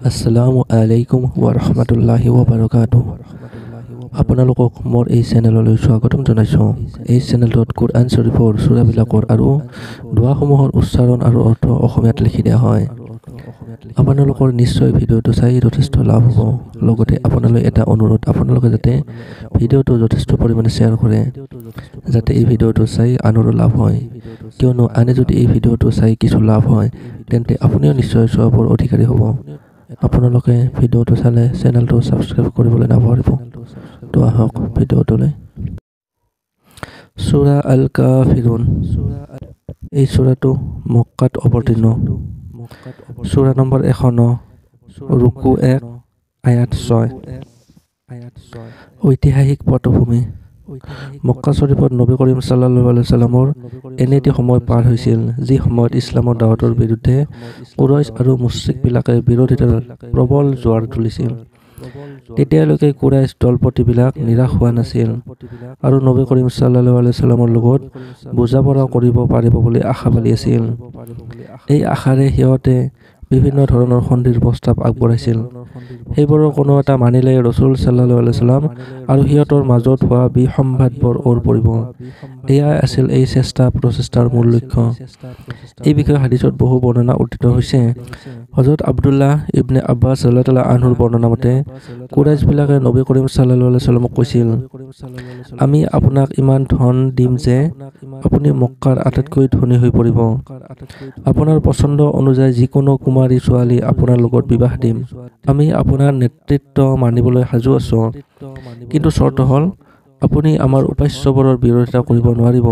আসসালামু আলাইকুম ওয়া ৰাহমাতুল্লাহি ওয়া বাৰাকাতুহ। আপোনালোকক মোৰ এই চেনেললৈ স্বাগতম জনাইছোঁ। এই চেনেলটোত কুৰআন শৰীফৰ সূৰাবিলাকৰ আৰু দোৱাসমূহৰ উচ্চাৰণ আৰু অৰ্থ অসমীয়াত লিখি দিয়া হয়। আপোনালোকৰ নিশ্চয় ভিডিঅ'টো চাই যথেষ্ট লাভ হ'ব। লগতে আপোনালৈ এটা অনুৰোধ, আপোনালোকে যাতে ভিডিঅ'টো যথেষ্ট পৰিমাণে শ্বেয়াৰ কৰে, যাতে এই ভিডিঅ'টো চাই আনৰো লাভ হয়। কিয়নো আনে যদি এই ভিডিঅ'টো চাই কিছু লাভ হয়, তেন্তে আপুনিও নিশ্চয় সওৱাবৰ অধিকাৰী হ'ব। আপোনালোকে ভিডিঅ'টো চালে চেনেলটো ছাবস্ক্ৰাইব কৰিবলৈ নাপাহৰিব। তো আহক ভিডিঅ'টোলৈ। সূৰা আল কাফিৰুন। এই সূৰাটো মক্কাত অৱতীৰ্ণ। সূৰা নম্বৰ 109, ৰুকু 1, আয়াত 6। ঐতিহাসিক পটভূমি। মক্কা শৰীফত নবী কৰিম সাল্লাল্লাহু আলাইহি ওয়াসাল্লামৰ এনে এটি সময় পাৰ হৈছিল, যি সময়ত ইছলামৰ দাৱাতৰ বিৰুদ্ধে কুৰাইশ আৰু মুশ্ৰিকবিলাকে বিৰোধিতাৰ প্ৰবল জোৱাৰ তুলিছিল। তেতিয়ালৈকে কুৰাইশ দলপতিবিলাক নিৰাশ হোৱা নাছিল আৰু নবী কৰিম সাল্লাল্লাহু আলাইহি ওয়াসাল্লামৰ লগত বুজাপৰা কৰিব পাৰিব বুলি আশাবাদী আছিল। এই আশাৰে সিহঁতে বিভিন্ন ধৰণৰ সন্ধিৰ প্ৰস্তাৱ আগবঢ়াইছিল। সেইবোৰৰ কোনো এটা মানিলে ৰসুল সাল্লাল্লাহু আলাইহি ওয়াসাল্লাম আৰু সিহঁতৰ মাজত হোৱা বিসম্বাদবোৰ ওৰ পৰিব। এয়াই আছিল এই প্ৰচেষ্টাৰ মূল লক্ষ্য। এই বিষয়ে হাদিছত বহু বৰ্ণনা উদ্ধৃত হৈছে। হযৰত আব্দুল্লাহ ইবনে আব্বাছ ৰাদিয়াল্লাহু আনহুৰ বৰ্ণনা মতে, কুৰাইশবিলাকে নবী কৰিম সাল্লাল্লাহু আলাইহি ওয়াসাল্লামক কৈছিল, আমি আপোনাক ইমান ধন দিম যে আপুনি মক্কাৰ আটাইতকৈ ধনী হৈ পৰিব। আপোনাৰ পছন্দ অনুযায়ী যিকোনো কুমাৰী ছোৱালী আপোনাৰ লগত বিবাহ দিম। আমি আপোনাৰ নেতৃত্ব মানিবলৈ সাজু আছোঁ, কিন্তু চৰ্ত হ'ল আপুনি আমাৰ উপাস্যবোৰৰ বিৰোধিতা কৰিব নোৱাৰিব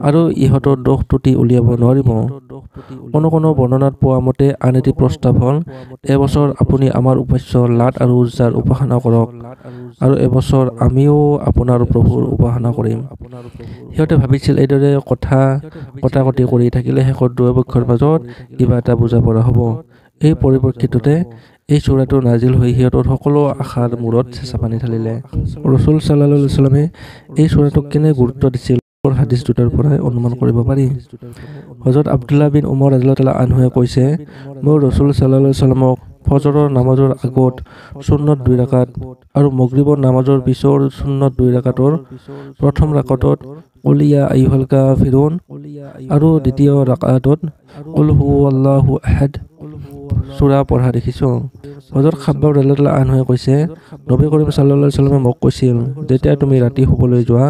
আৰু ইহঁতৰ দোষ ত্ৰুটি উলিয়াব নোৱাৰিব। কোনো বৰ্ণনাত পোৱা মতে আন এটি প্ৰস্তাৱ হ'ল, এবছৰ আপুনি আমাৰ উপাস্য লাট আৰু উজ্জাৰ উপাসনা কৰক আৰু এবছৰ আমিও আপোনাৰ প্ৰভুৰ উপাসনা কৰিম। সিহঁতে ভাবিছিল এইদৰে কটাকটি কৰি থাকিলে শেষত দুয়ো পক্ষৰ মাজত কিবা এটা বুজা পৰা হ'ব। এই পৰিপ্ৰেক্ষিততে এই সূৰাটো নাজিল হৈ সিহঁতৰ সকলো আশাৰ মূৰত চেঁচা পানী ঢালিলে। ৰসুল সাল্লাল্লাহু আলাইহি ওয়াসাল্লামে এই সূৰাটোক কেনে গুৰুত্ব দিছিল হাদিছ দুটাৰ পৰাই অনুমান কৰিব পাৰি। হযৰত আব্দুল্লাহ বিন উমৰ ৰাদিয়াল্লাহু আনহুৱে কৈছে, মই ৰসুল সাল্লাল্লাহু আলাইহি ওয়াসাল্লামক ফজৰৰ নামাজৰ আগত সুন্নত 2 ৰাকাত আৰু মাগৰিবৰ নামাজৰ পিছৰ সুন্নত 2 ৰাকাতৰ প্ৰথম ৰাকাতত কুল ইয়া আইয়ুহাল কাফিৰুন আৰু দ্বিতীয় ৰাকাতত কুল হুৱাল্লাহু আহাদ সূৰা পঢ়া দেখিছোঁ। হযৰত খাব্বাব ৰাদিয়াল্লাহু আনহুৱে কৈছে, নবী কৰিম সাল্লাল্লাহু আলাইহি ওয়াসাল্লামে মোক কৈছিল, যেতিয়া তুমি ৰাতি শুবলৈ যোৱা,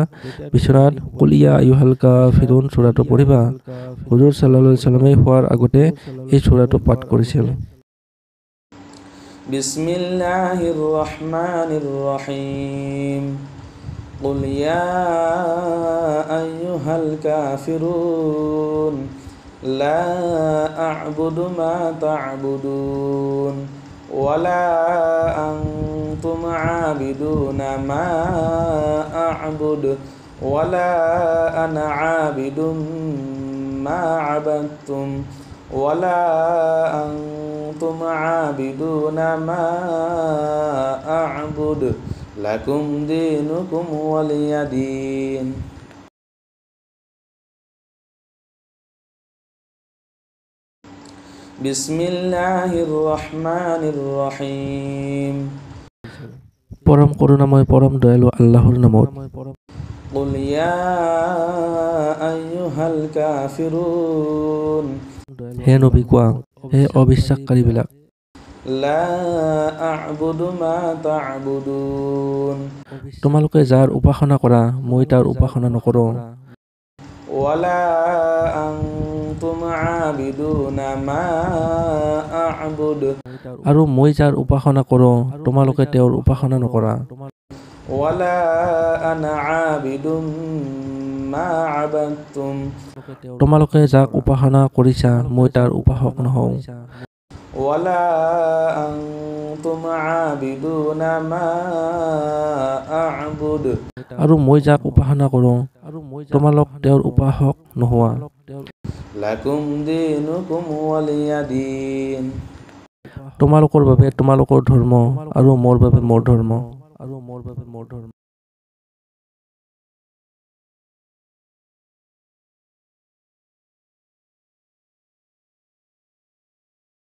বিচনাত কুল ইয়া আইয়ুহাল কাফিৰুন সূৰাটো পঢ়িবা। হুজুৰ সাল্লাল্লাহু আলাইহি ওয়াসাল্লামে শুৱাৰ আগতে এই সূৰাটো পাঠ কৰিছিল। বিসমিল্লাহিৰ ৰহমানিৰ ৰহিম। কুল ইয়া আইয়ুহাল কাফিৰুন লা আ'বুদু মা তা'বুদুন ওয়ালা আনতুম আবিদুনা মা আ'বুদু ওয়ালা আনা আবিদুম মা আবাদতুম ওয়ালা আনতুম আবিদুনা মা আ'বুদু লাকুম দীনুকুম ওয়ালিয়া দীন। বিসমিল্লাহির রহমানির রহিম। পৰম কৰুণাময় পৰম দয়ালু আল্লাহৰ নামত। কুল ইয়া আইয়ুহাল কাফিৰুন। হে নবী কোৱা, হে অবিশ্বাসকাৰীবিলাক, লা আ'বুদু মা তা'বুদুন। তোমালোকে যাৰ উপাসনা কৰা, মই তাৰ উপাসনা নকৰোঁ। ওয়ালা আনতুম আবিদুনা মা আ'বুদু। আৰু মই যাৰ উপাসনা কৰোঁ, তোমালোকে তেওঁৰ উপাসনা নকৰা। ওয়ালা আনা আবিদুম মা আবাদতুম। তোমালোকে যাক উপাসনা কৰিছা, মই তাৰ উপাসক নহওঁ। ওয়ালা আনতুম আবিদুনা মা আ'বুদু। আৰু মই যাক উপাসনা কৰোঁ, তোমালোক তেওঁৰ উপাসক নোহোৱা। লাকুম দীনুকুম ওয়ালিয়া দীন। তোমালোকৰ বাবে তোমালোকৰ ধৰ্ম আৰু মোৰ বাবে মোৰ ধৰ্ম।